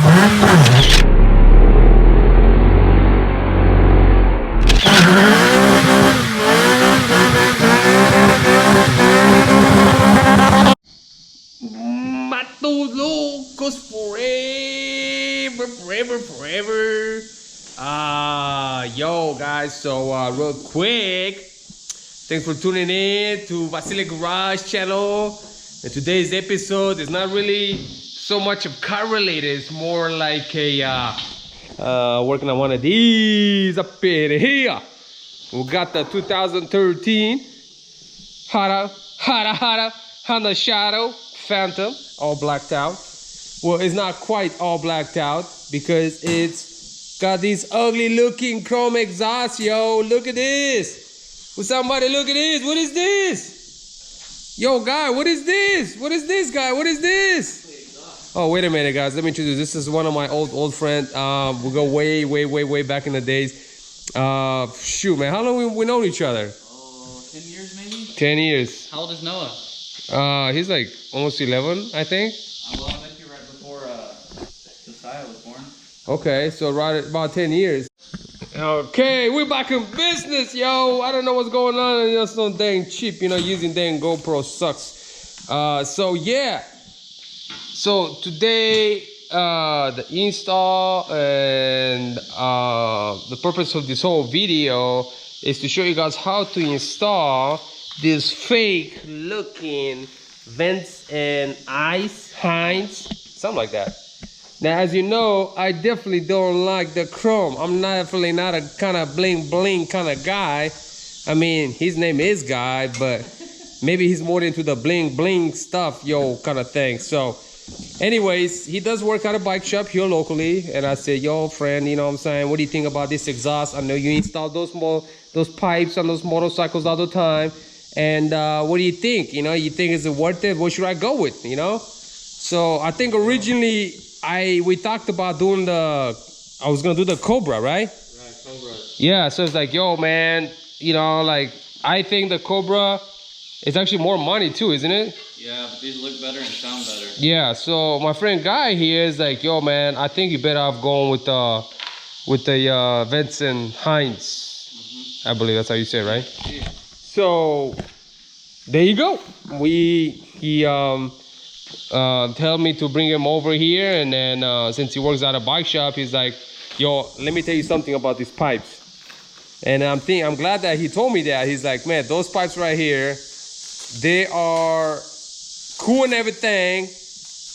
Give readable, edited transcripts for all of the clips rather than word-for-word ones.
Matulog goes forever. Yo guys, so real quick, thanks for tuning in to Vasily Garage channel. And today's episode is not really so much of car related, it's more like a working on one of these up in here. We got the 2013 Honda Shadow Phantom, all blacked out. Well, it's not quite all blacked out because it's got these ugly looking chrome exhausts, yo. Look at this. Will somebody look at this? What is this? Yo, guy, what is this? What is this, guy? What is this? Oh, wait a minute, guys. Let me introduce. This is one of my old friends. We go way back in the days. Shoot, man. How long we known each other? 10 years maybe? 10 years. How old is Noah? He's like almost 11, I think. Well, I met you right before Josiah was born. Okay, so right about 10 years. Okay, we're back in business, yo. I don't know what's going on. It's just so dang cheap, you know, using dang GoPro sucks. So yeah. So today, the install and the purpose of this whole video is to show you guys how to install this fake looking vents and hinds, something like that. Now, as you know, I definitely don't like the chrome. I'm definitely not a kind of bling bling kind of guy. I mean, his name is Guy, but maybe he's more into the bling bling stuff, yo, kind of thing. So anyways, he does work at a bike shop here locally, and I said, yo, friend, you know what I'm saying, what do you think about this exhaust? I know you install those pipes on those motorcycles all the time. And what do you think? You know, you think is it worth it? What should I go with? You know, so I think originally we talked about doing I was gonna do the Cobra, right? Right, Cobra. Yeah, so it's like, yo, man, you know, like I think the Cobra is actually more money too, isn't it? Yeah, but these look better and sound better. Yeah, so my friend Guy here is like, yo, man, I think you better off going with the Vents and Hinds. I believe that's how you say it, right? Yeah. So there you go. He told me to bring him over here, and then since he works at a bike shop, he's like, yo, let me tell you something about these pipes. And I'm glad that he told me that. He's like, man, those pipes right here, they are cool and everything,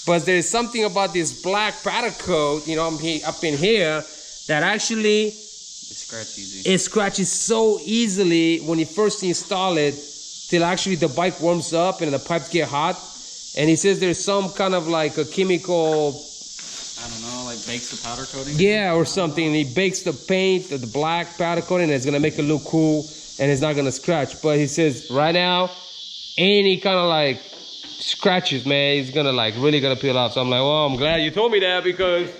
but there's something about this black powder coat, you know, up in here, that actually it scratches so easily when you first install it till actually the bike warms up and the pipes get hot. And he says there's some kind of like a chemical, I don't know, like bakes the powder coating? Yeah, or something. And he bakes the paint, the black powder coating, and it's gonna make it look cool and it's not gonna scratch. But he says right now, any kind of like scratches, man, he's gonna like really gonna peel off. So I'm like, well, I'm glad you told me that, because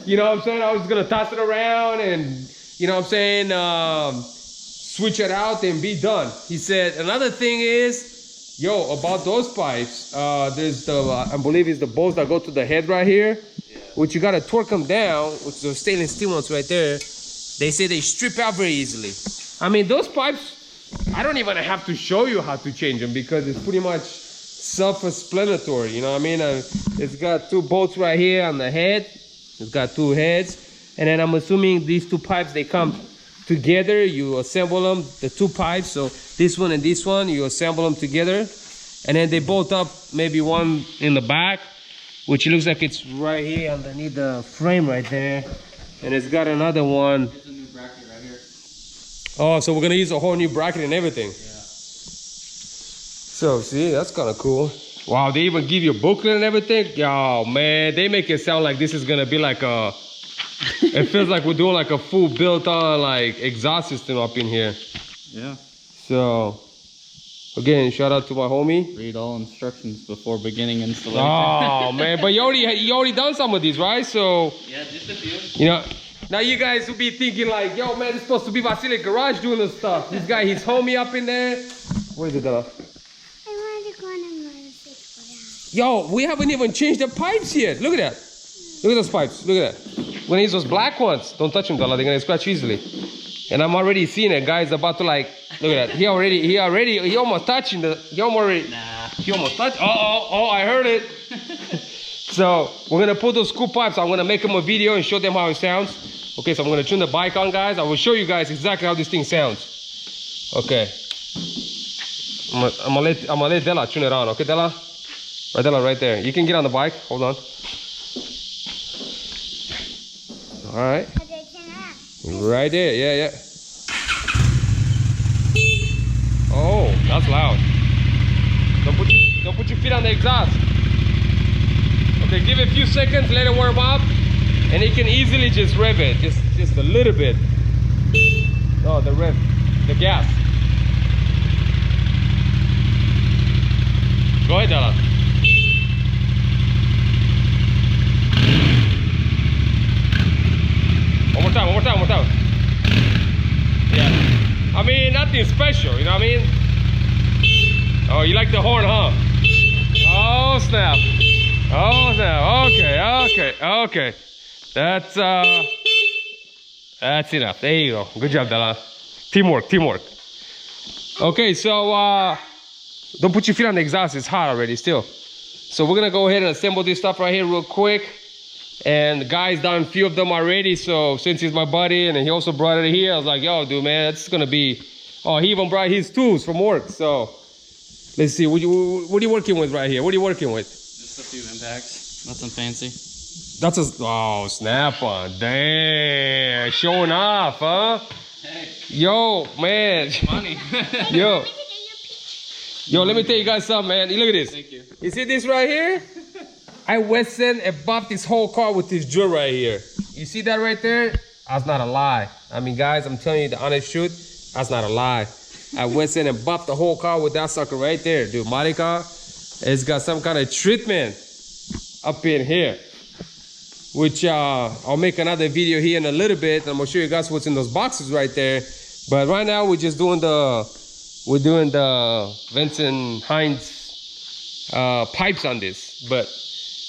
you know what I'm saying, I was gonna toss it around and, you know what I'm saying, switch it out and be done. He said another thing is, yo, about those pipes, there's I believe it's the bolts that go to the head right here, which you gotta torque them down, which the stainless steel ones right there. They say they strip out very easily. I mean, those pipes, I don't even have to show you how to change them because it's pretty much self-explanatory, you know what I mean? It's got two bolts right here on the head. It's got two heads. And then I'm assuming these two pipes, they come together. You assemble them, the two pipes. So this one and this one, you assemble them together. And then they bolt up, maybe one in the back, which looks like it's right here underneath the frame right there. And it's got another one. There's a new bracket right here. Oh, so we're gonna use a whole new bracket and everything. Yeah. So see, that's kind of cool. Wow, they even give you a booklet and everything. Yo, man, they make it sound like this is gonna be like a it feels like we're doing like a full built on like exhaust system up in here. Yeah. So again, shout out to my homie. Read all instructions before beginning installation. Oh man, but you already done some of these, right? So yeah, just a few. you know, now you guys will be thinking like, yo man, it's supposed to be Vasily Garage doing this stuff. This guy, his homie up in there. Where's the dog? I wanted to go on a motorcycle. Yo, we haven't even changed the pipes yet. Look at that. Look at those pipes. Look at that. We're gonna use those black ones. Don't touch them, Dala. They're gonna scratch easily. And I'm already seeing it. Guy's about to like. Look at that. He almost touching the. He almost touched. Oh! I heard it. So we're gonna put those cool pipes. I'm gonna make them a video and show them how it sounds. Okay, so I'm gonna turn the bike on, guys. I will show you guys exactly how this thing sounds. Okay. I'm gonna let Della tune it on. Okay, Della? Right, Della, right there. You can get on the bike. Hold on. All right. Right there. Yeah. Oh, that's loud. Don't put your feet on the exhaust. Okay, give it a few seconds, let it warm up, and you can easily just rev it, just a little bit. Oh, the gas. Go ahead, Della. One more time. Yeah. I mean, nothing special, you know what I mean? Oh, you like the horn, huh? Oh, snap. Okay. That's enough. There you go. Good job, Della. Teamwork. Okay, so don't put your feet on the exhaust. It's hot already still. So we're gonna go ahead and assemble this stuff right here real quick. And the guy's done a few of them already. So since he's my buddy and he also brought it here, I was like, yo, dude, man, that's gonna be. Oh, he even brought his tools from work. So let's see. What are you working with right here? What are you working with? Just a few impacts. Nothing fancy. That's a. Oh, snap on. Damn. Showing off, huh? Hey. Yo, man. Money. Yo, let me tell you guys something, man. Look at this. Thank you. You see this right here? I wested and buffed this whole car with this drill right here. You see that right there? That's not a lie. I mean, guys, I'm telling you the honest truth. That's not a lie. I wested and buffed the whole car with that sucker right there, dude. Monica, it's got some kind of treatment up in here, which I'll make another video here in a little bit. I'm gonna show you guys what's in those boxes right there. But right now we're just doing the Vincent Hines pipes on this. But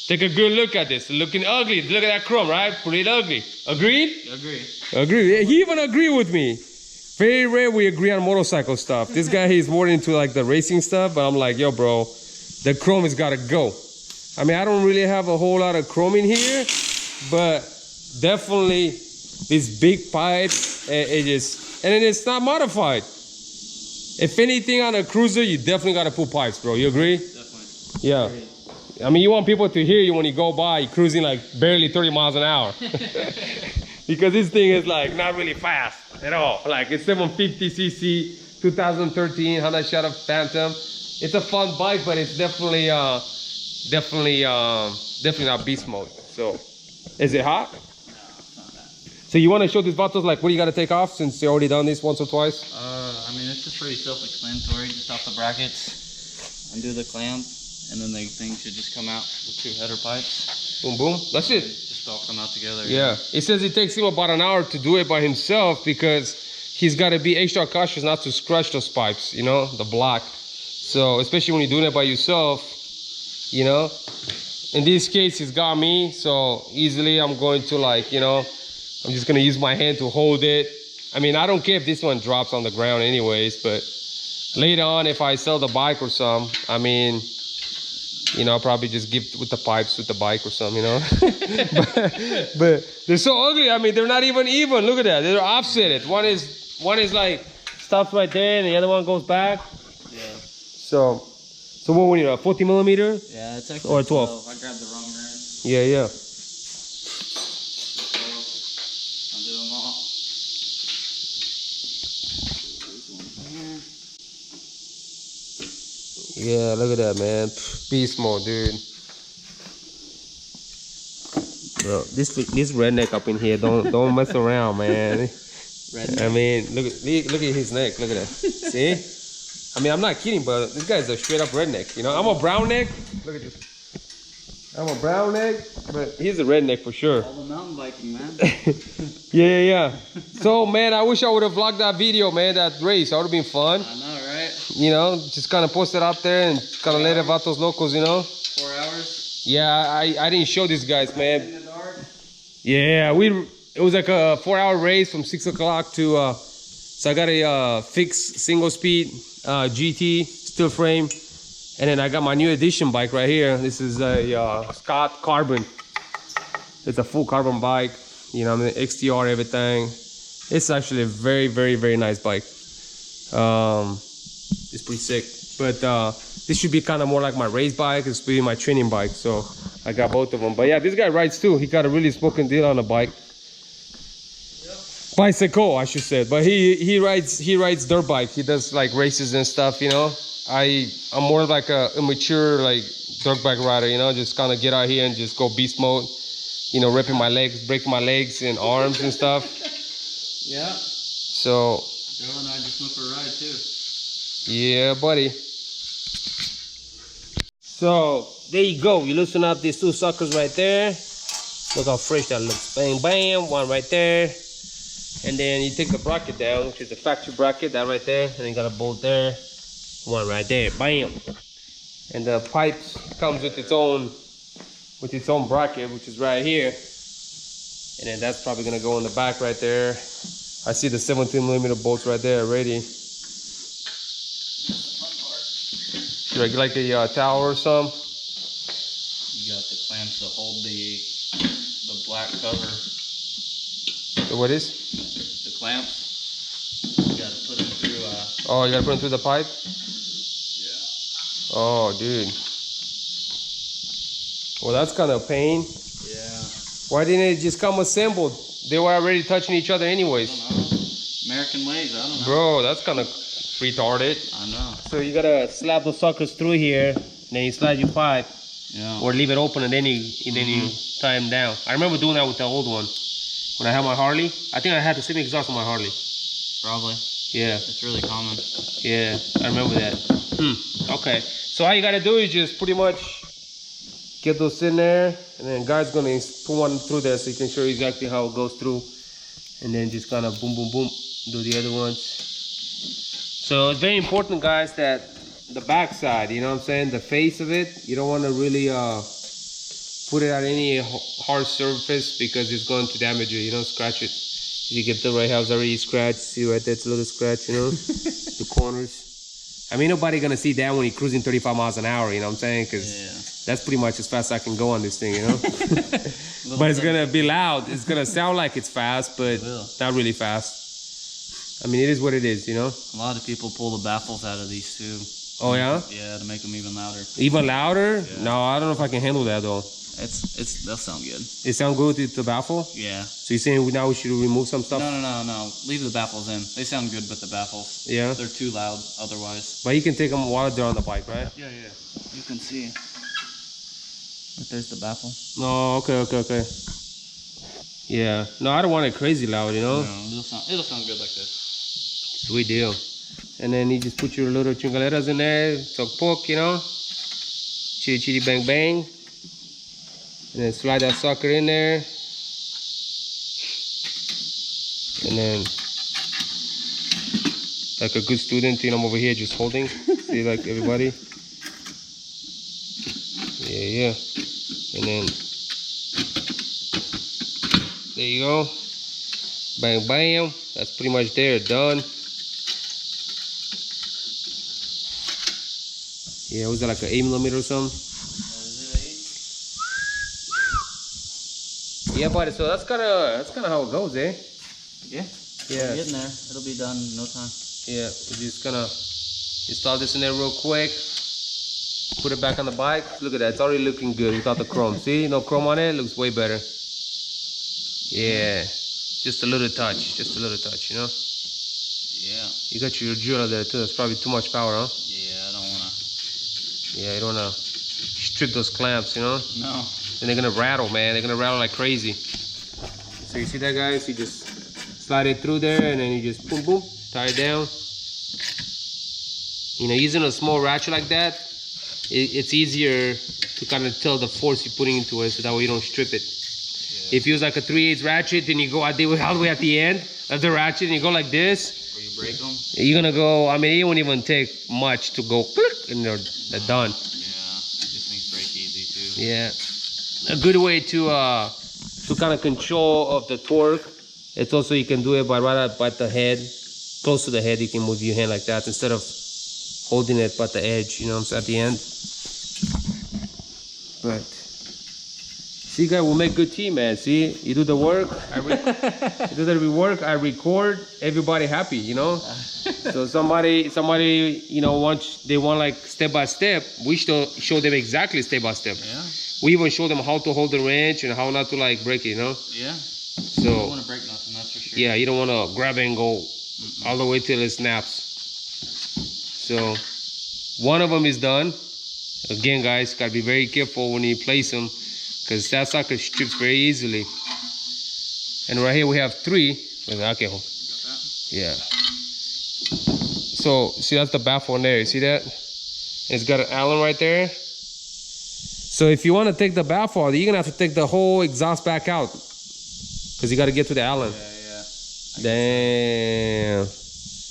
take a good look at this. Looking ugly. Look at that chrome, right? Pretty ugly. Agreed? Agree. He even agreed with me. Very rare we agree on motorcycle stuff. This guy, he's more into like the racing stuff, but I'm like, yo, bro, the chrome has got to go. I mean, I don't really have a whole lot of chrome in here, but definitely these big pipes, and then it's not modified. If anything on a cruiser, you definitely got to put pipes, bro. You agree? Definitely. Yeah. Agreed. I mean, you want people to hear you when you go by, cruising like barely 30 miles an hour. Because this thing is like not really fast at all. Like it's 750cc, 2013 Honda Shadow Phantom. It's a fun bike, but it's definitely not beast mode. So, is it hot? No, it's not that. So you want to show these bottles like what do you got to take off since you already done this once or twice? I mean, it's just pretty self-explanatory. Just off the brackets, undo the clamp, and then the thing should just come out with two header pipes. Boom, boom. That's it. Just all come out together. Yeah. It says it takes him about an hour to do it by himself because he's got to be extra cautious not to scratch those pipes, you know, the block. So, especially when you're doing it by yourself, you know. In this case, it's got me, so easily I'm going to like, you know, I'm just going to use my hand to hold it. I mean, I don't care if this one drops on the ground anyways, but later on, if I sell the bike or some, I mean, you know, I'll probably just give with the pipes with the bike or something, you know. but they're so ugly. I mean, they're not even. Look at that. They're offsetted. One is like stops right there, and the other one goes back. Yeah. So what we need, a 40 millimeter? Yeah, it's actually or 12. I grabbed the wrong brand. Yeah. Undo them all. Yeah, look at that, man. Beast mode, dude. Bro, this redneck up in here, don't mess around, man. Redneck. I mean, look at his neck. Look at that. See? I mean, I'm not kidding, but this guy's a straight up redneck. You know, I'm a brown neck. Look at this. I'm a brown neck, but he's a redneck for sure. All the mountain biking, man. Yeah. So, man, I wish I would have vlogged that video, man. That race, that would have been fun. I know, right? You know, just kind of post it out there and kind of let it vatos locos, you know. 4 hours. Yeah, I didn't show these guys, man. In the dark. Yeah, it was like a 4-hour race from 6 o'clock to so I got a fixed single speed GT steel frame, and then I got my new edition bike right here. This is a Scott Carbon. It's a full carbon bike, you know, I mean, XTR, everything. It's actually a very, very, very nice bike. It's pretty sick, but this should be kind of more like my race bike. It's be my training bike, so I got both of them. But yeah, this guy rides too. He got a really smoking deal on the bike. Bicycle, I should say. But he rides dirt bike. He does like races and stuff, you know. I'm more like a immature like dirt bike rider, you know, just kind of get out here and just go beast mode, you know, ripping my legs, breaking my legs and arms and stuff. Yeah. So Joe and I just went for a ride too. Yeah, buddy. So there you go. You loosen up these two suckers right there. Look how fresh that looks. Bang, bam, one right there. And then you take the bracket down, which is the factory bracket, that right there. And you got a bolt there, one right there, bam. And the pipe comes with its own bracket, which is right here. And then that's probably gonna go in the back right there. I see the 17mm bolts right there already. Should I get like a towel or some? You got the clamps to hold the black cover. So what is? The clamps. You gotta put them through. Oh, you gotta put them through the pipe? Yeah. Oh, dude. Well, that's kind of a pain. Yeah. Why didn't it just come assembled? They were already touching each other anyways. I don't know. American ways, I don't know. Bro, that's kind of retarded. I know. So you gotta slap those suckers through here, then you slide your pipe, Yeah. or leave it open and then you tie them down. I remember doing that with the old one. When I had my Harley, I think I had the same exhaust on my Harley. Probably. Yeah. It's really common. Yeah, I remember that. Okay. So all you gotta do is just pretty much get those in there, and then guy's gonna put one through there so you can show you exactly how it goes through, and then just kind of boom, boom, boom, do the other ones. So it's very important, guys, that the back side, you know what I'm saying, the face of it, you don't want to really put it on any hard surface because it's going to damage it, you know, scratch it. You get the right house already scratched. See right there, it's a little scratch, you know, the corners. I mean, nobody gonna see that when you're cruising 35 miles an hour, you know what I'm saying? Because that's pretty much as fast as I can go on this thing, you know? But it's gonna be loud. It's gonna sound like it's fast, but not really fast. I mean, it is what it is, you know? A lot of people pull the baffles out of these too. Oh, yeah? Yeah, to make them even louder. Even louder? Yeah. No, I don't know if I can handle that, though. They'll sound good. It sound good with the baffle? Yeah. So you're saying now we should remove some stuff? No. Leave the baffles in. They sound good with the baffles. Yeah? They're too loud otherwise. But you can take them while they're on the bike, right? Yeah. You can see. But there's the baffle. No, okay. Yeah. No, I don't want it crazy loud, you know? No, it'll sound good like this. Sweet deal. And then you just put your little chingaleras in there, toc poke, you know? Chitty chitty bang bang. And then slide that sucker in there. And then, like a good student, you know, I'm over here just holding. See, like everybody. Yeah. And then, there you go. Bang, bam. That's pretty much there, done. Yeah, was that like an 8mm or something? Yeah, buddy. So that's kind of how it goes, eh? Yeah. Yeah. We're getting there. It'll be done in no time. Yeah, we're just gonna install this in there real quick. Put it back on the bike. Look at that. It's already looking good without the chrome. See, no chrome on it. Looks way better. Yeah, just a little touch. Just a little touch, you know. Yeah. You got your jeweler there too. That's probably too much power, huh? Yeah, I don't wanna. Yeah, you don't wanna strip those clamps, you know. No. And they're gonna rattle, man. They're gonna rattle like crazy. So you see that, guys? You just slide it through there, and then you just boom, boom, tie it down. You know, using a small ratchet like that, it's easier to kind of tell the force you're putting into it, so that way you don't strip it. Yeah. If you use like a 3/8 ratchet, and you go all the way at the end of the ratchet, and you go like this, or you break them, you're gonna go. I mean, it won't even take much to go, and they're done. Yeah, these things break easy too. Yeah. A good way to to kind of control of the torque. It's also, you can do it by right by the head, close to the head. You can move your hand like that instead of holding it by the edge, you know what I'm saying, at the end. But see, guys, we'll make good team, man. See, you do the work, you do the work, I record, everybody happy, you know. So somebody, you know, they want like step by step. We show them exactly step by step. Yeah. We even show them how to hold the wrench and how not to like break it, you know. Yeah. So You don't want to break nothing, that's for sure. yeah, you don't want to grab it and go all the way till it snaps. So one of them is done. Again, guys, gotta be very careful when you place them, because that sucker strips very easily. And right here we have 3. Okay, yeah. So see, that's the baffle in there. You see that? And it's got an Allen right there. So if you want to take the baffle, you're gonna have to take the whole exhaust back out, because you got to get to the Allen. Yeah. Damn.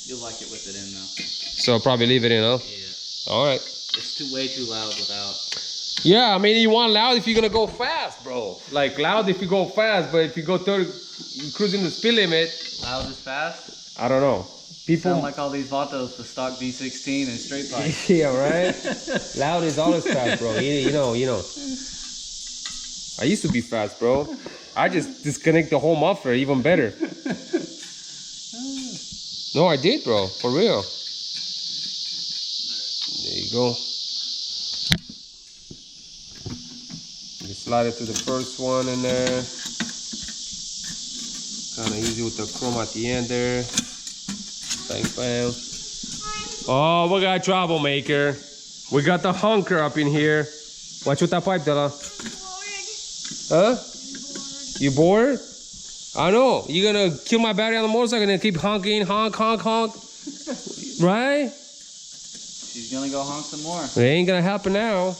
You'll like it with it in though. So I'll probably leave it in, huh? Yeah. All right. It's way too loud without. Yeah, I mean, you want loud if you're gonna go fast, bro. Like loud if you go fast, but if you go 30, you cruising the speed limit. Loud is fast? I don't know. People sound like all these Vatos, the stock B16 and straight pipe. Yeah, right? Loud is always fast, bro. You know. I used to be fast, bro. I just disconnect the whole muffler, even better. No, I did, bro. For real. There you go. You slide it to the first one in there. Kind of easy with the chrome at the end there. Bang, bam. Oh, we got a troublemaker. We got the hunker up in here. Watch with that pipe, Della. Huh? You bored? I know. You're gonna kill my battery on the motorcycle and then keep honking, honk. Right? She's gonna go honk some more. It ain't gonna happen now.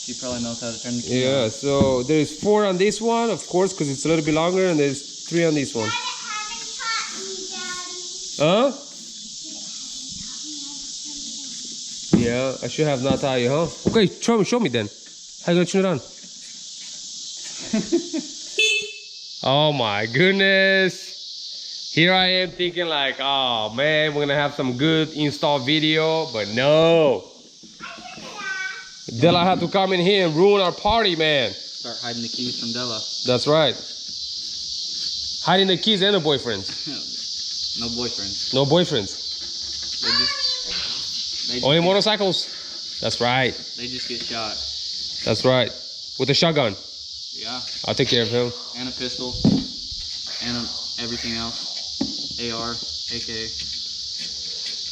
She probably knows how to turn the key Yeah, on. so there's 4 on this one, of course, because it's a little bit longer, and there's 3 on this one. Huh? Yeah, I should have not taught you, huh? Okay, show me then. How you gonna turn it on? Oh my goodness. Here I am thinking like, oh man, we're gonna have some good install video, but no. Della had to come in here and ruin our party, man. Start hiding the keys from Della. That's right. Hiding the keys and the boyfriends. No boyfriends. No boyfriends. They just Only motorcycles. That's right. They just get shot. That's right. With a shotgun. Yeah. I'll take care of him. And a pistol. And everything else. AR, AK.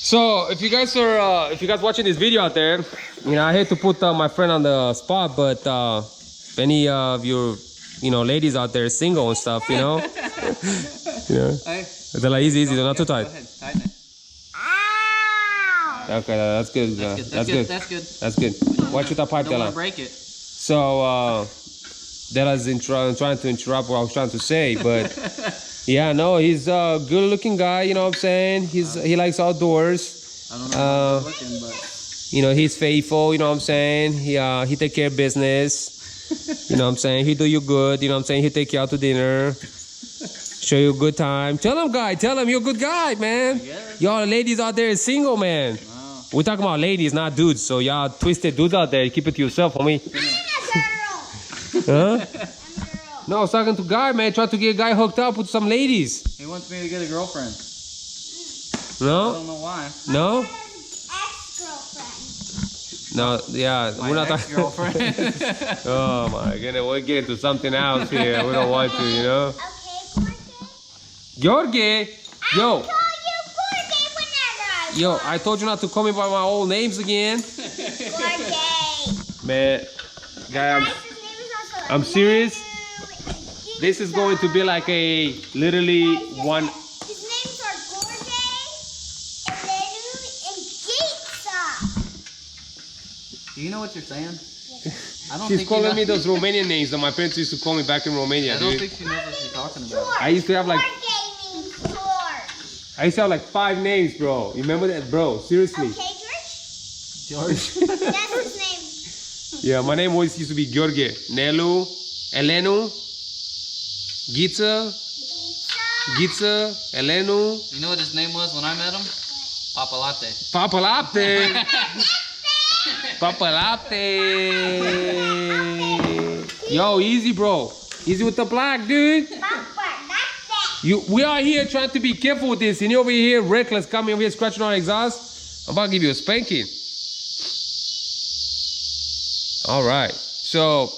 So if you guys are watching this video out there, you know, I hate to put my friend on the spot, but if any of your, you know, ladies out there single and stuff, you know, Hey. they're like easy, they're not too tight. Go ahead, tighten it. Okay, that's good. That's good. That's good. That's good. Watch with that pipe, Don't want Della. to break it. So Della's trying to interrupt what I was trying to say, but yeah, no, he's a good-looking guy. You know what I'm saying? He likes outdoors. I don't know how he's looking, but you know, he's faithful. You know what I'm saying? He take care of business. You know what I'm saying? He do you good. You know what I'm saying? He take you out to dinner. Show you a good time. Tell him, guy. Tell him you're a good guy, man. Y'all ladies out there is single, man. wow. We're talking about ladies, not dudes. So y'all twisted dudes out there, keep it to yourself, homie. Huh? No, I was talking to guy, man. Try to get a guy hooked up with some ladies. He wants me to get a girlfriend. I No? don't know why. No? No, yeah, we're not talking. Ex-girlfriend. Oh my goodness, we're getting to something else here. We don't want to, you know? Jorge! Yo! Yo, I told you not to call me by my old names again. Man, guy, I'm serious. This is going to be like a literally one. His names are Gorge, Elenu, and Gates. Do you know what you're saying? I don't She's think calling you me know. those Romanian names that my parents used to call me back in Romania, I don't dude. think she knows what she's talking about. I used to have like Gorge means George. I used to have like 5 names, bro. You remember that, bro? Seriously. Okay, George? George. That's his name. Yeah, my name always used to be Gheorghe. Nelu, Elenu, Gitza, Elenu. You know what his name was when I met him? Papa Latte. Papa Latte. Papa Latte. Yo, easy, bro. Easy with the black, dude. We are here trying to be careful with this. And you're over here reckless, coming over here scratching on exhaust. I'm about to give you a spanking. All right. So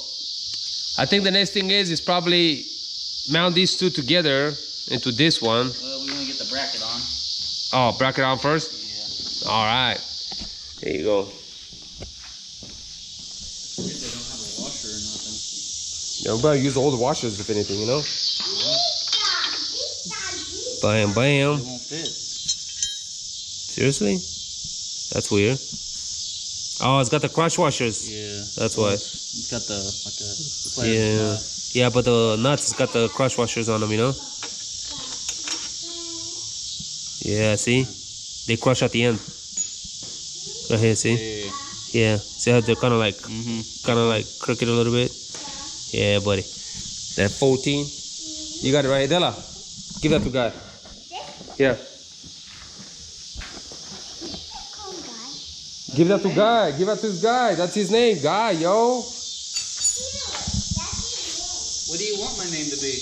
I think the next thing is probably mount these two together into this one. Well, we want to get the bracket on. Oh, bracket on first? Yeah. All right. There you go. They don't have a washer or nothing. Yeah, we better use all the washers if anything, you know? Bam, bam. It won't fit. Seriously? That's weird. Oh, it's got the crush washers. Yeah. That's why. It's got the Yeah. Yeah, but the nuts, it's got the crush washers on them, you know? Yeah, see? They crush at the end. Right here, see? Yeah. See how they're kind of like crooked a little bit? Yeah, buddy. That 14. You got it right, Della. Give that to God. Yeah. Give that to Guy. Give that to this guy. That's his name. Guy, yo. What do you want my name to be?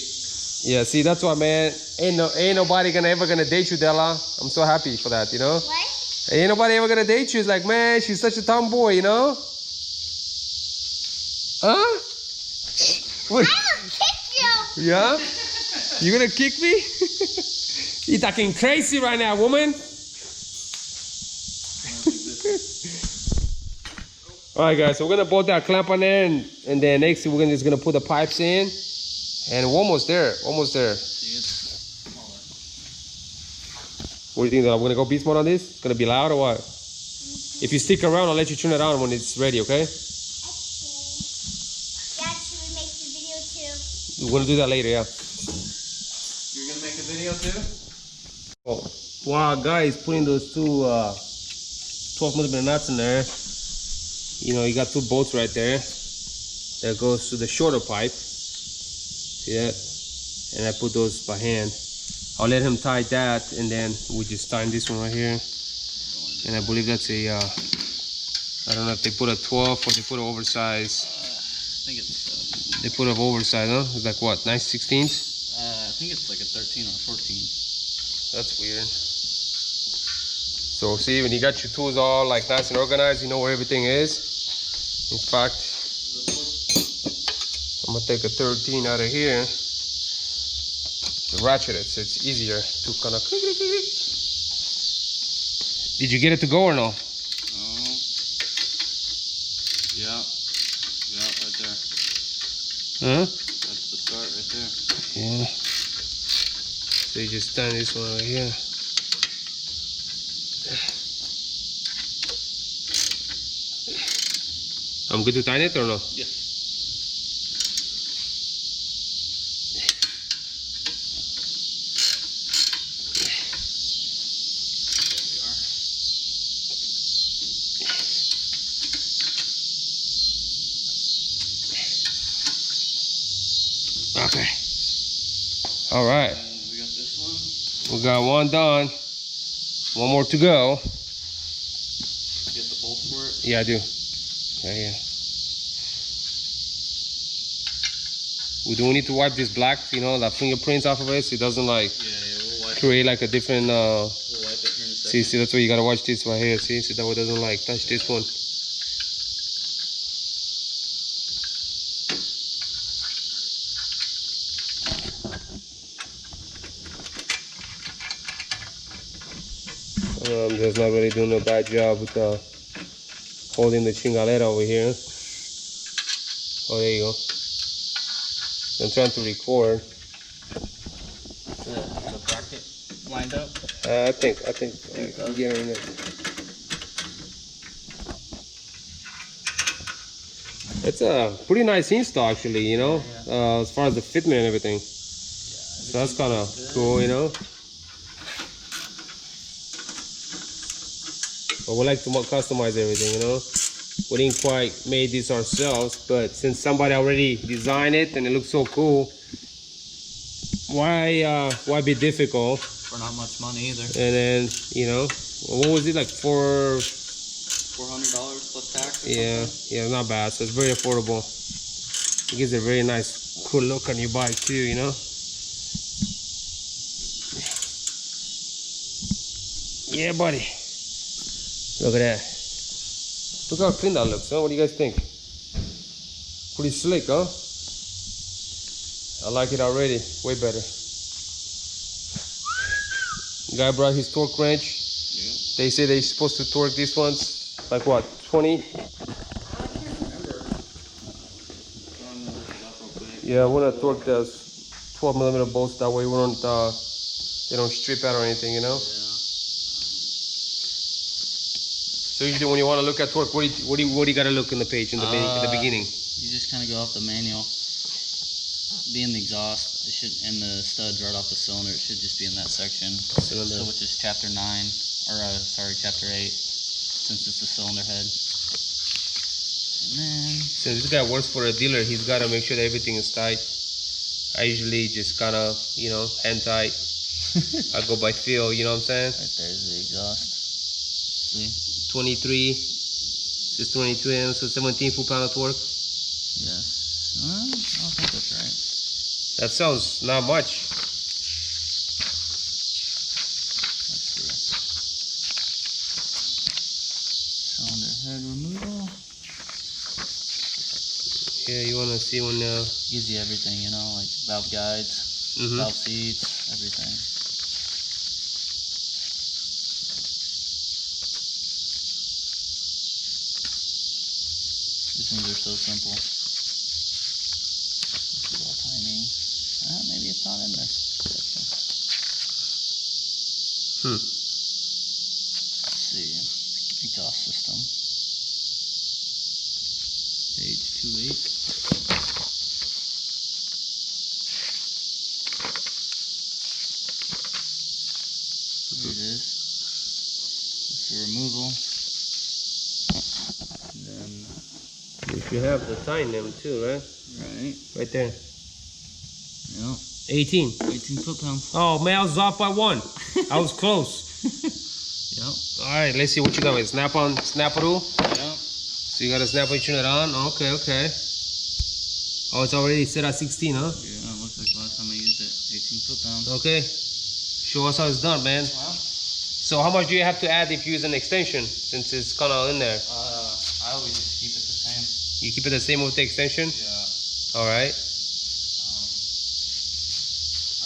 Yeah, see, that's why, man. Ain't nobody ever gonna date you, Della. I'm so happy for that, you know? What? Ain't nobody ever gonna date you. It's like, man, she's such a tomboy, you know? Huh? What? I will kick you. Yeah? You gonna kick me? You talking crazy right now, woman. All right, guys, so we're gonna bolt that clamp on there, and then next we're just gonna put the pipes in, and we're almost there, almost there. See, it's smaller. What do you think? I'm gonna go beast mode on this? It's gonna be loud or what? If you stick around, I'll let you turn it on when it's ready, okay? Okay. Dad, should we make the video too? We're gonna do that later, yeah. You're gonna make a video too? Oh, wow, guys, putting those two 12mm nuts in there. You know, you got two bolts right there. That goes to the shorter pipe. See that? And I put those by hand. I'll let him tie that, and then we just tie this one right here. And I believe that's a, I don't know if they put a 12 or they put an oversized. I think it's. They put an oversized, huh? It's like what, 9/16? I think it's like a 13 or 14. That's weird. So see, when you got your tools all like nice and organized, you know where everything is. In fact, I'm gonna take a 13 out of here, ratchet it so it's easier to kind of. Did you get it to go or no? Oh. Yeah. Yeah, right there. Huh? That's the start right there. Yeah. So you just stand this one right here. I'm good to tighten it or no? Yeah. Okay. All right. And we got this one. We got one done. One more to go. You get the bolts for it? Yeah, I do. Right here. We need to wipe this black, you know, the fingerprints off of it so it doesn't like We'll wipe create like a different We'll wipe it here in a second. see, that's why you gotta watch this right here, see, so that way it doesn't like touch this one. I'm just not really doing a bad job with holding the chingalera over here. Oh, there you go. I'm trying to record. The bracket lined up. I think I'm getting it. It's a pretty nice install actually, you know, as far as the fitment and everything. So that's kind of cool, you know. But we like to customize everything, you know. We didn't quite made this ourselves, but since somebody already designed it and it looks so cool, why be difficult? For not much money either. And then, you know, what was it, like $400 plus tax or yeah, something? yeah, not bad. So it's very affordable. It gives a very nice, cool look on your bike too, you know? Yeah, buddy. Look at that. Look how clean that looks, huh? What do you guys think? Pretty slick, huh? I like it already. Way better. Guy brought his torque wrench. Yeah. They say they're supposed to torque these ones like what, 20? Yeah, I want to torque those 12mm bolts. That way we don't, they don't strip out or anything, you know? Yeah. So usually when you want to look at torque, what do you got to look in the page in the beginning? You just kind of go off the manual. Be in the exhaust. It should, and the studs right off the cylinder. It should just be in that section. Cylinder. So which is chapter 9, or sorry, chapter 8, since it's the cylinder head. And then. Since this guy works for a dealer, he's got to make sure that everything is tight. I usually just kind of, you know, hand tight. I go by feel, you know what I'm saying? Right there's the exhaust. See? 23. This is 22 amps, so 17 foot-pound of torque. Yes. I don't think that's right. That sounds not much. Let's see. Cylinder head removal. Yeah, you want to see when... Gives you everything, you know, like valve guides, valve seats, everything. These things are so simple. This is all tiny. Maybe it's not in this section. Let's see. Exhaust system. Page 28. Here it is. It's the removal. And then You should have the time them too, right? Right there. Yeah. 18. 18 foot-pounds. Oh man, I was off by 1. I was close. Yep. All right, let's see what you got with snap-a-roo. Yep. So you got a snap-on, turn it on. Okay, okay. Oh, it's already set at 16, huh? Yeah, it looks like last time I used it. 18 foot-pounds. Okay. Show us how it's done, man. Well, So how much do you have to add if you use an extension, since it's kind of in there? I always just keep it the same. You keep it the same with the extension? Yeah. All right. I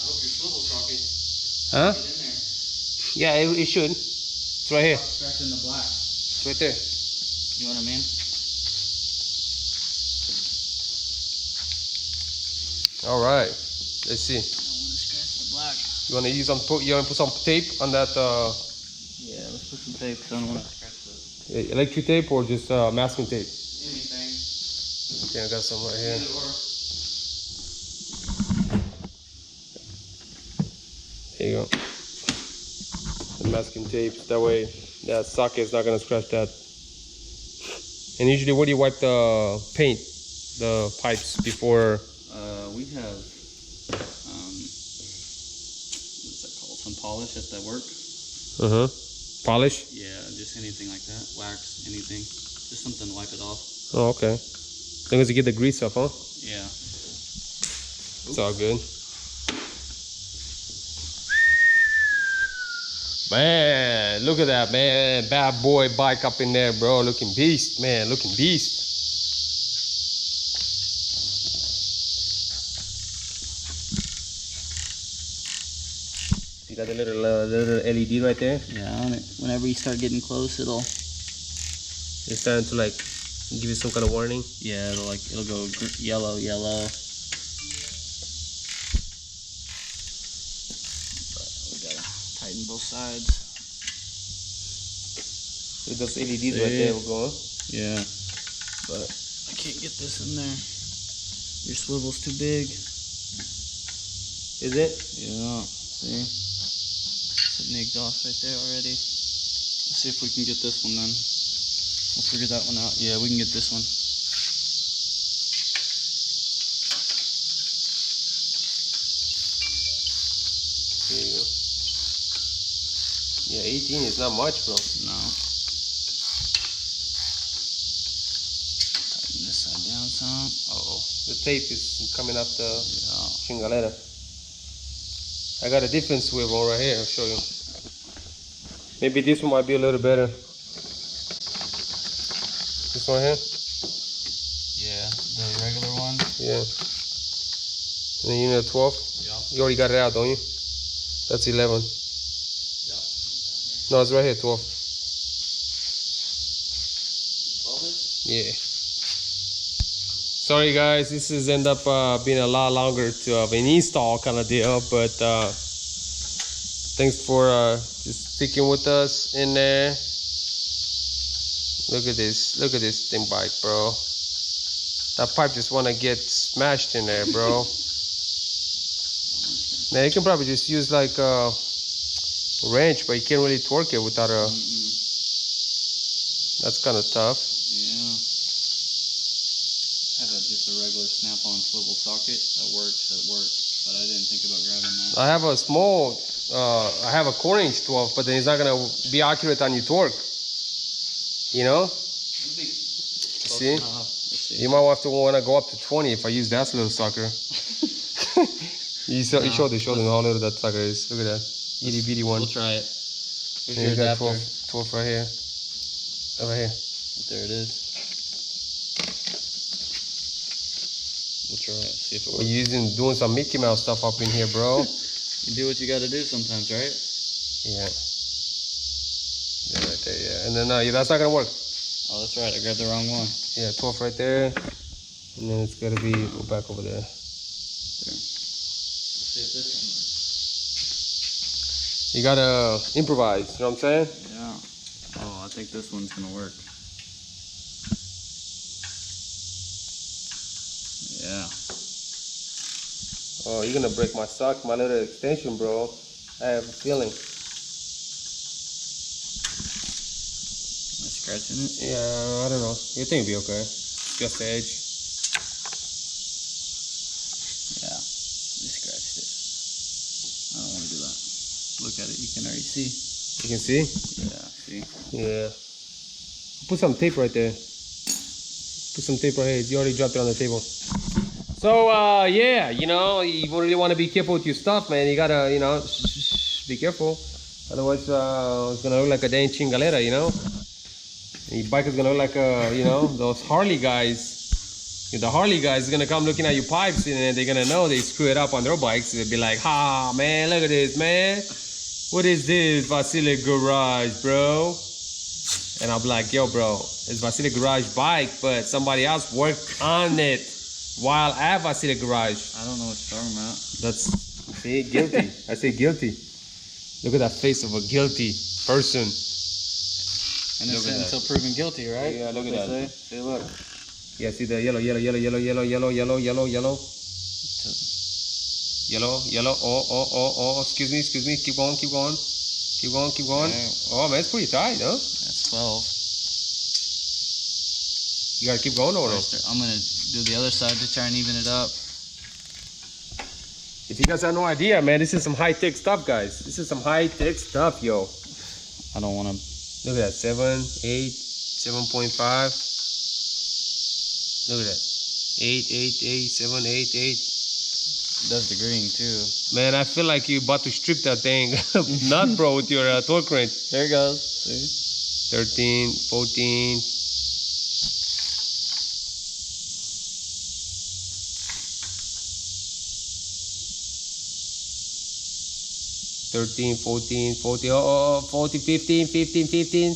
hope your swivel's rocket. Huh? Get in there. Yeah, it should. It's right here. Scratching the black. It's right there. You know what I mean? All right. Let's see. I don't want to scratch the black. You want to use you want to put some tape on that Yeah, let's put some tape because I don't want to scratch the electric tape or just masking tape? anything. Okay, I got some right here. Either or. There you go. The masking tape. That way that socket is not gonna scratch that. And usually, where do you wipe the paint, the pipes before? We have what's that called? Some polish at that work. Polish. Yeah, just anything like that. Wax, anything. Just something to wipe it off. Oh, okay. As long as you get the grease off, huh? Yeah. It's all good. Man, look at that, man. Bad boy bike up in there, bro. Looking beast, man. Looking beast. You got the little LED right there. Yeah, on it. Whenever you start getting close, it'll. It's starting to like give you some kind of warning. Yeah, it'll go yellow. But we gotta tighten both sides. With those LEDs right there will go. Yeah, but I can't get this in there. Your swivel's too big. Is it? Yeah. See, sitting the exhaust right there already. Let's see if we can get this one then. We'll figure that one out. Yeah, we can get this one. There you go. Yeah, 18 is not much, bro. No. Tighten this side down some. Uh-oh. The tape is coming off the Yeah. chingalera. I got a different swivel right here. I'll show you. Maybe this one might be a little better. This one here? Yeah, the regular one. Yeah. And then you know 12? Yeah. You already got it out, don't you? That's 11. Yeah. No, it's right here, 12. 12 is? Yeah. Sorry guys, this has ended up being a lot longer to an install kind of deal, but thanks for just sticking with us in there. Look at this thing bike, bro. That pipe just wanna get smashed in there, bro. Man, you can probably just use like a wrench, but you can't really torque it without a. That's kind of tough. Yeah. I have just a regular snap-on swivel socket that works. But I didn't think about grabbing that. I have a small, I have a 1/4" 12, but then it's not gonna be accurate on your torque. You know? See? You might have to want to go up to 20 if I use that little sucker. You showed them how little that sucker is. Look at that. Itty bitty one. We'll try it. Here's And your you got adapter. 12 right here. Over here. There it is. We'll try it. See if it works. Doing some Mickey Mouse stuff up in here, bro. You do what you got to do sometimes, right? Yeah. Yeah, right there, yeah. And then yeah, that's not gonna work. Oh, that's right. I grabbed the wrong one. Yeah, 12 right there. And then it's gotta be go back over there. There. Let's see if this one works. You gotta improvise, you know what I'm saying? Yeah. Oh, I think this one's gonna work. Yeah. Oh, you're gonna break my sock, my little extension, bro. I have a feeling. Am I scratching it? Yeah, I don't know. You think it'll be okay? Just the edge. Yeah. We scratched it. I don't want to do that. Look at it. You can already see. You can see? Yeah. See. Yeah. Put some tape right there. Put some tape right here. You already dropped it on the table. So, yeah, you know, you really want to be careful with your stuff, man. You gotta, you know, be careful. Otherwise, it's gonna look like a dang chingalera, you know? And your bike is gonna look like, you know, those Harley guys. The Harley guys is gonna come looking at your pipes and then they're gonna know they screw it up on their bikes. They'll be like, ha, man, look at this, man. What is this Vasily Garage, bro? And I'll be like, yo, bro, it's Vasily Garage bike, but somebody else worked on it while at Vasily Garage. I don't know what you're talking about. That's, see, guilty. I say guilty. Look at that face of a guilty person. Innocent until proven guilty, right? Yeah, look at What that. they say? See, look. Yeah, see the yellow. Yellow. Oh, excuse me. Keep going. Okay. Oh, man, it's pretty tight, huh? That's 12. You gotta keep going or no? I'm gonna do the other side to try and even it up. If you guys have no idea, man, this is some high-tech stuff, guys. This is some high-tech stuff, yo. I don't want to. Look at that, 7, 8, 7.5. Look at that. 8, 7, 8. It does the green too. Man, I feel like you're about to strip that thing nut, bro, with your torque wrench. There it goes. See? 13, 14. Oh, 14, 15, 16,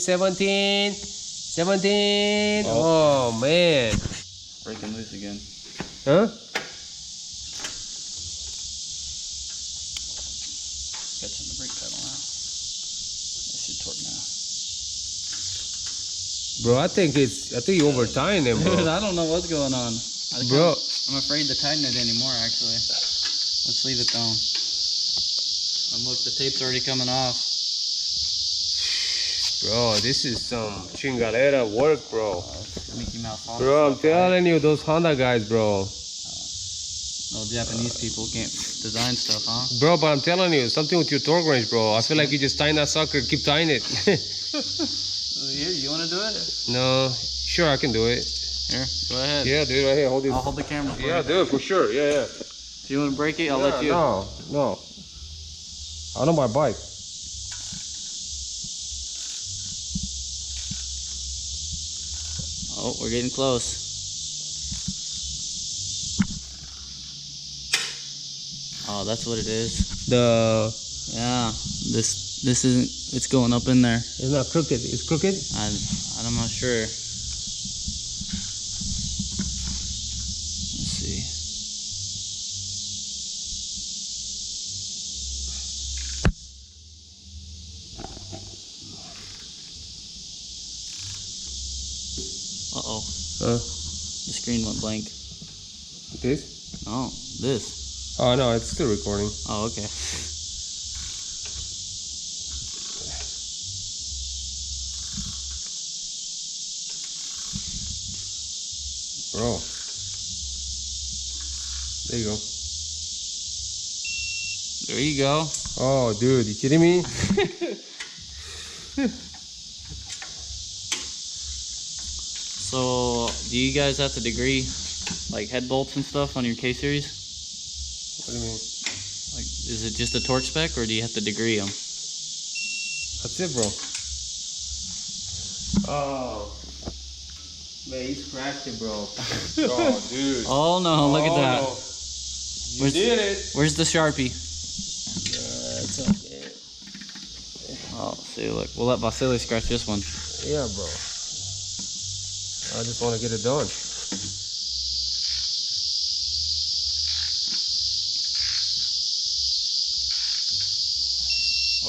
17. Oh, man. Breaking loose again. Huh? Catching the brake pedal now. That should torque now. Bro, I think you're over tying them, Dude, bro. I don't know what's going on. Bro. I'm afraid to tighten it anymore, actually. Let's leave it down. And look, the tape's already coming off. Bro, this is some chingalera work, bro. Mickey Mouse. Bro, I'm telling you, those Honda guys, bro. No Japanese people can't design stuff, huh? Bro, but I'm telling you, something with your torque range, bro. I feel like you just tying that sucker, keep tying it. Here, you want to do it? No, sure, I can do it. Here, go ahead. Yeah, dude, right here, hold it. I'll hold the camera for Yeah, you. dude, for sure. Yeah, yeah. If you want to break it, I'll let you. No. I know my bike. Oh, we're getting close. Oh, that's what it is. Yeah, this isn't. It's going up in there. It's not crooked. It's crooked. I'm not sure. Let's see. Uh-oh. The screen went blank. This? Oh, this. Oh no, it's still recording. Oh, okay. Bro. There you go. There you go. Oh, dude, you kidding me? So, do you guys have to degree like head bolts and stuff on your K series? What do you mean? Like, is it just a torque spec, or do you have to degree them? That's it, bro. Oh. Man, you scratched it, bro. Oh, dude. Oh no, look at that. No. You did it. Where's the Sharpie? It's okay. Oh, see, look. We'll let Vasily scratch this one. Yeah, bro. I just want to get it done.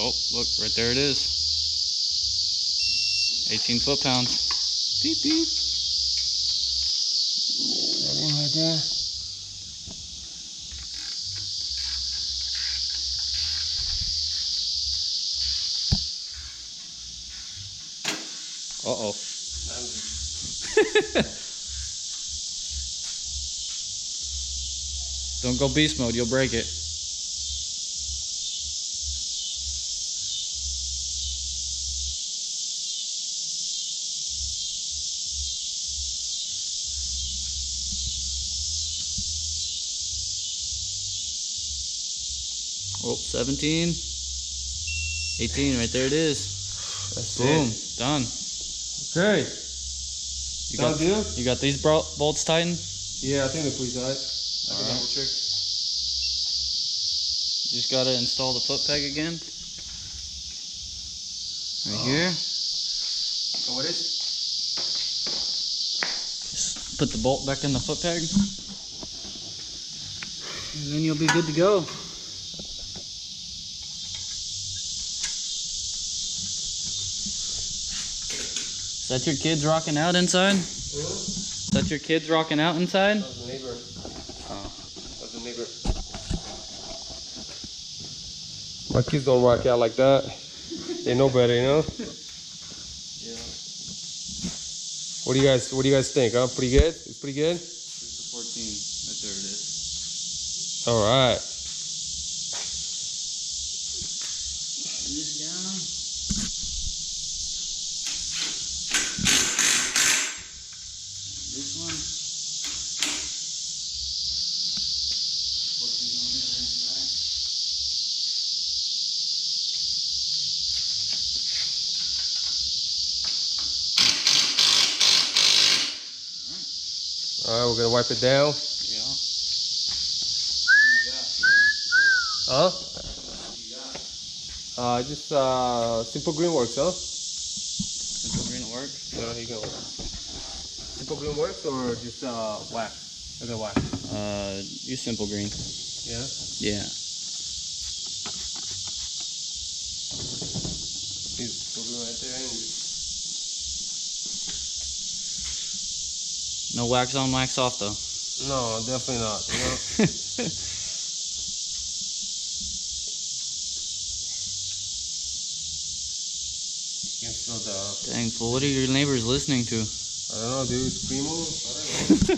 Oh, look, right there it is. 18 foot-pounds. Beep, beep. That in right there. Uh-oh. Don't go beast mode, you'll break it. Oh, 17, 18, right there it is. That's Boom, it. done. Okay. Done deal? You got these bolts tightened? Yeah, I think they're pretty tight. I can Alright. double check. Just gotta install the foot peg again. Right here. So what is? Just put the bolt back in the foot peg. And then you'll be good to go. Is that your kids rocking out inside? Is that your kids rocking out inside? That's the neighbor. Oh. That's the neighbor. My kids don't rock out like that. They know better, you know? Yeah. What do you guys think, huh? Pretty good? It's pretty good? It's the 14. Right there it is. Alright. This down. This one. 14 on the other side. Alright, we're gonna wipe it down. Yeah. Huh? Just simple green works, huh? Simple green works. Yeah, here you go. Simple green works or just wax? Okay, wax. Use simple green. Yeah? Yeah. Use simple green right there. No wax on, wax off though. No, definitely not. You know? You can feel Dang fool, what are your neighbors listening to? I don't know, dude. Primos? I don't know.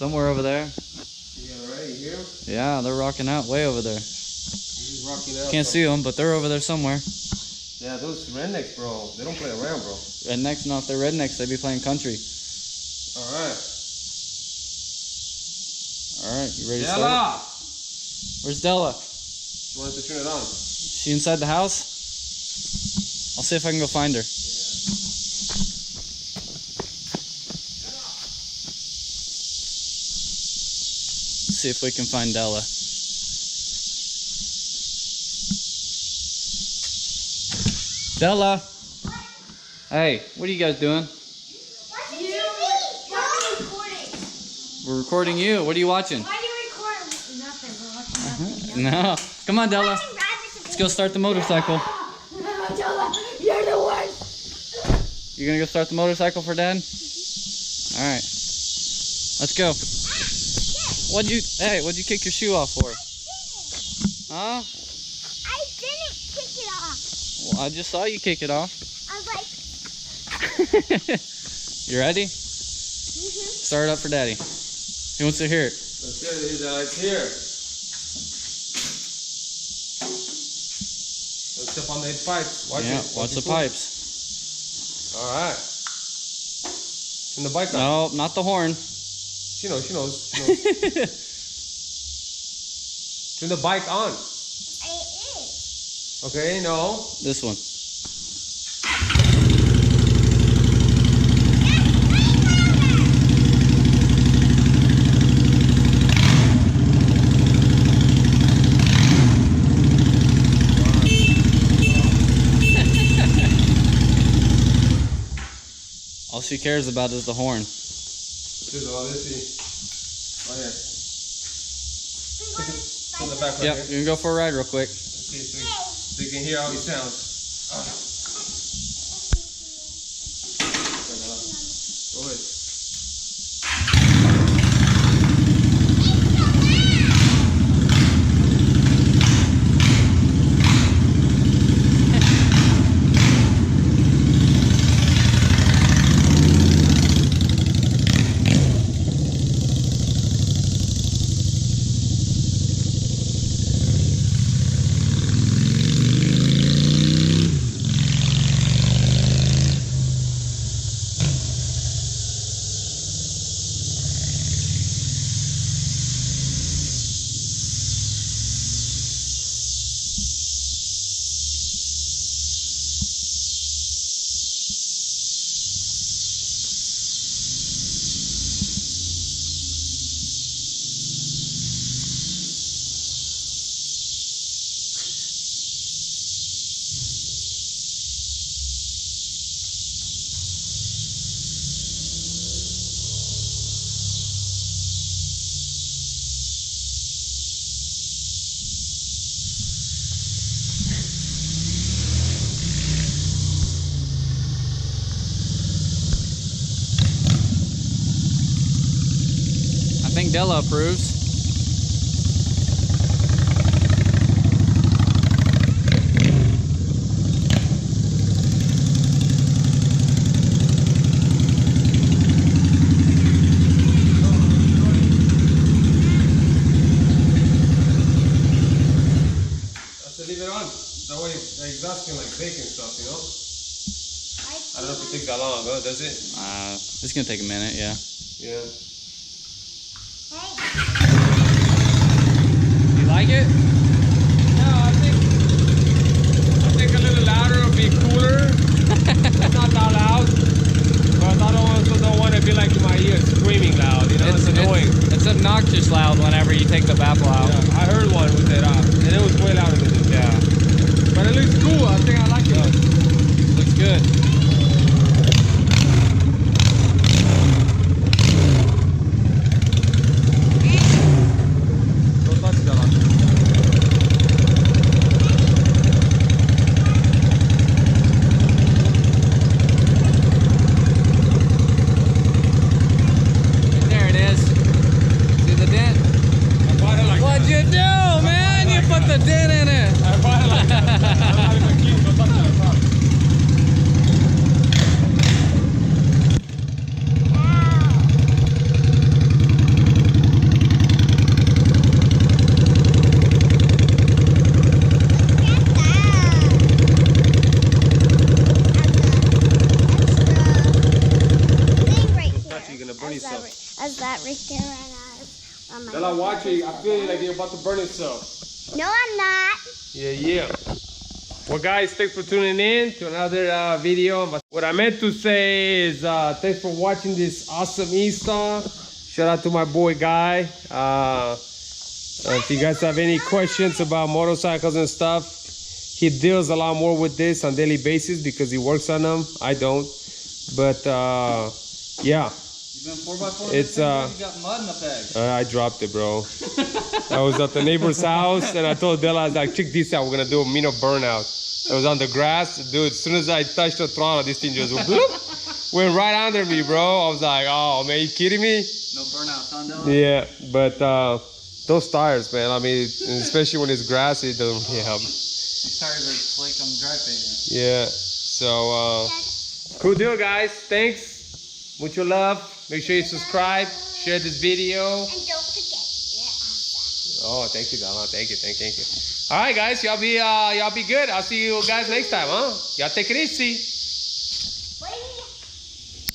Somewhere over there. Yeah, right, you hear 'em? Yeah, they're rocking out way over there. He's rocking out. Can't see them, but they're over there somewhere. Yeah, those rednecks, bro. They don't play around, bro. Rednecks, no, if they're rednecks, they'd be playing country. Alright. Alright, you ready to Della! start? Where's Della? She wanted to turn it on. She inside the house? I'll see if I can go find her. See if we can find Della. Della! Hey, what are you guys doing? We're recording you. What are you watching? Why do you record nothing? We're watching nothing. No. Come on, Della. Watching rabbits. Let's go start the motorcycle. You're the worst. You gonna go start the motorcycle for Dad? Alright. Let's go. What'd you kick your shoe off for? Huh? I didn't kick it off. Well, I just saw you kick it off. I was like, You ready? Start it up for Daddy. He wants to hear it. That's it, it's here. Let's step on the pipes. Watch Yeah, it. watch the foot. pipes. Alright. Turn the bike on. No, not the horn. She knows. Turn the bike on. it is. Okay, no. This one. All she cares about is the horn. This is all this is. Oh, yeah. Turn the back right Yep, here. you can go for a ride real quick. Let's see if so you can hear how he sounds. Go ahead. I think Della approves. Leave it on. That way the exhaust can like bake and stuff, you know? I don't know if it takes that long, huh? Does it? It's gonna take a minute, yeah. Yeah. You like it? Yeah, I think a little louder would be cooler. It's not that loud. But I also don't want to be like in my ear screaming loud, you know? It's annoying. It's obnoxious loud whenever you take the baffle out. Yeah, I heard one with it off, and it was way louder than this. Yeah. But it looks cool. I think I like it. Looks good. Don't touch that one. There it is. See the dent? I bought it like What'd that. you was that right there? On my Della, watch it. I feel like you're about to burn yourself. No, I'm not. Yeah. Well, guys, thanks for tuning in to another video. But what I meant to say is thanks for watching this awesome install. Shout out to my boy Guy. If you guys have any questions about motorcycles and stuff, he deals a lot more with this on daily basis because he works on them. I don't. But yeah. You've been 4x4 It's you got mud in the bag. I dropped it, bro. I was at the neighbor's house and I told Della, I was like, check this out, we're gonna do a Mino burnout. It was on the grass, dude. As soon as I touched the throttle, this thing just bloop, went right under me, bro. I was like, oh man, you kidding me? No burnout, huh, Della? Yeah, but those tires, man. I mean, especially when it's grassy, it doesn't. Yeah. These tires are slick on dry pavement. Yeah. So cool deal, guys. Thanks. Mucho love. Make sure you subscribe, share this video. And don't forget, you're awesome. Oh, thank you, Donna. Thank you. All right, guys. Y'all be good. I'll see you guys next time, huh? Y'all take it easy.